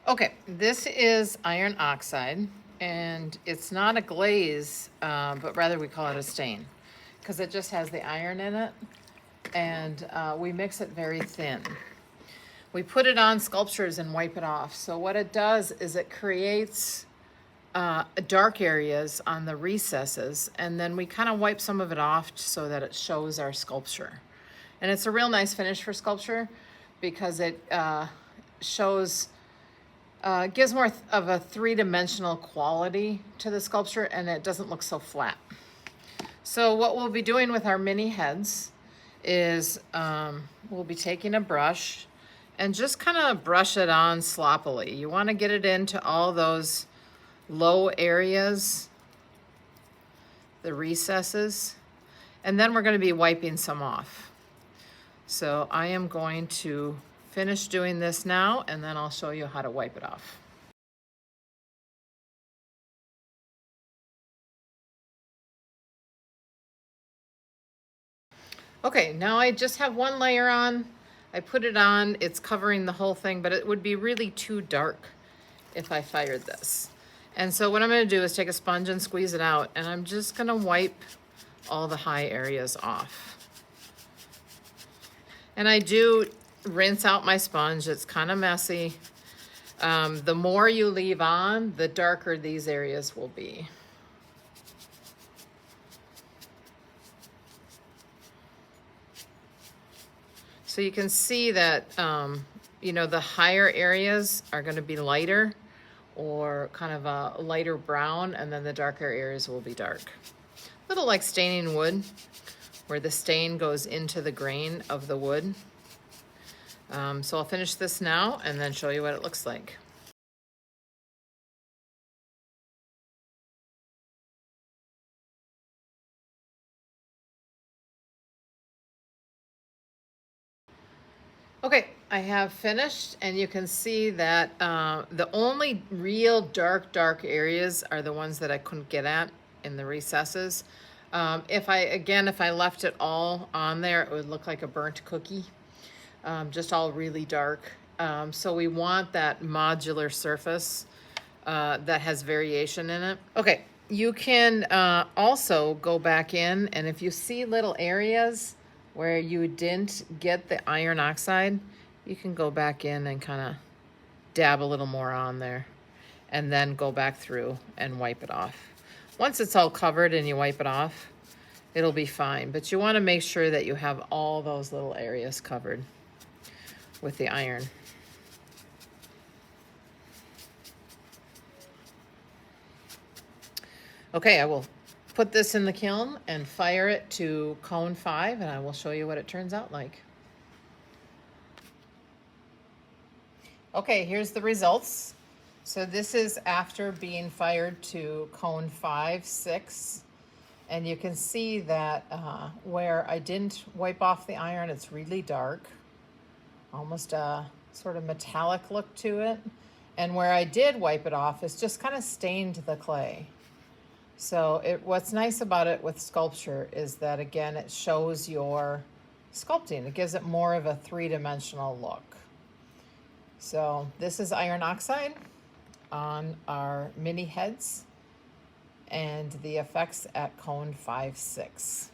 Okay, this is iron oxide, and it's not a glaze, but rather we call it a stain because it just has the iron in it, and we mix it very thin. We put it on sculptures and wipe it off. So what it does is it creates dark areas on the recesses, and then we kind of wipe some of it off so that it shows our sculpture. And it's a real nice finish for sculpture because it shows gives more of a three-dimensional quality to the sculpture, and it doesn't look so flat. So what we'll be doing with our mini heads is we'll be taking a brush and just kind of brush it on sloppily. You want to get it into all those low areas, the recesses, and then we're going to be wiping some off. So I am going to finish doing this now, and then I'll show you how to wipe it off. Okay, now I just have one layer on. I put it on, it's covering the whole thing, but it would be really too dark if I fired this. And so what I'm gonna do is take a sponge and squeeze it out, and I'm just gonna wipe all the high areas off. And I do rinse out my sponge. It's kind of messy. The more you leave on, the darker these areas will be. So you can see that, you know, the higher areas are going to be lighter or kind of a lighter brown, and then the darker areas will be dark. A little like staining wood, where the stain goes into the grain of the wood. So I'll finish this now and then show you what it looks like. Okay, I have finished, and you can see that the only real dark areas are the ones that I couldn't get at in the recesses. If I left it all on there, it would look like a burnt cookie. Just all really dark. So we want that modular surface that has variation in it. Okay, you can also go back in, and if you see little areas where you didn't get the iron oxide, you can go back in and kind of dab a little more on there, and then go back through and wipe it off. Once it's all covered and you wipe it off, it'll be fine. But you want to make sure that you have all those little areas covered with the iron. Okay, I will put this in the kiln and fire it to cone 5, and I will show you what it turns out like. Okay, here's the results. So this is after being fired to cone 5, 6. And you can see that where I didn't wipe off the iron, it's really dark. Almost a sort of metallic look to it. And where I did wipe it off, it's just kind of stained the clay. So what's nice about it with sculpture is that, again, it shows your sculpting. It gives it more of a three-dimensional look. So this is iron oxide on our mini heads and the effects at cone 5, 6.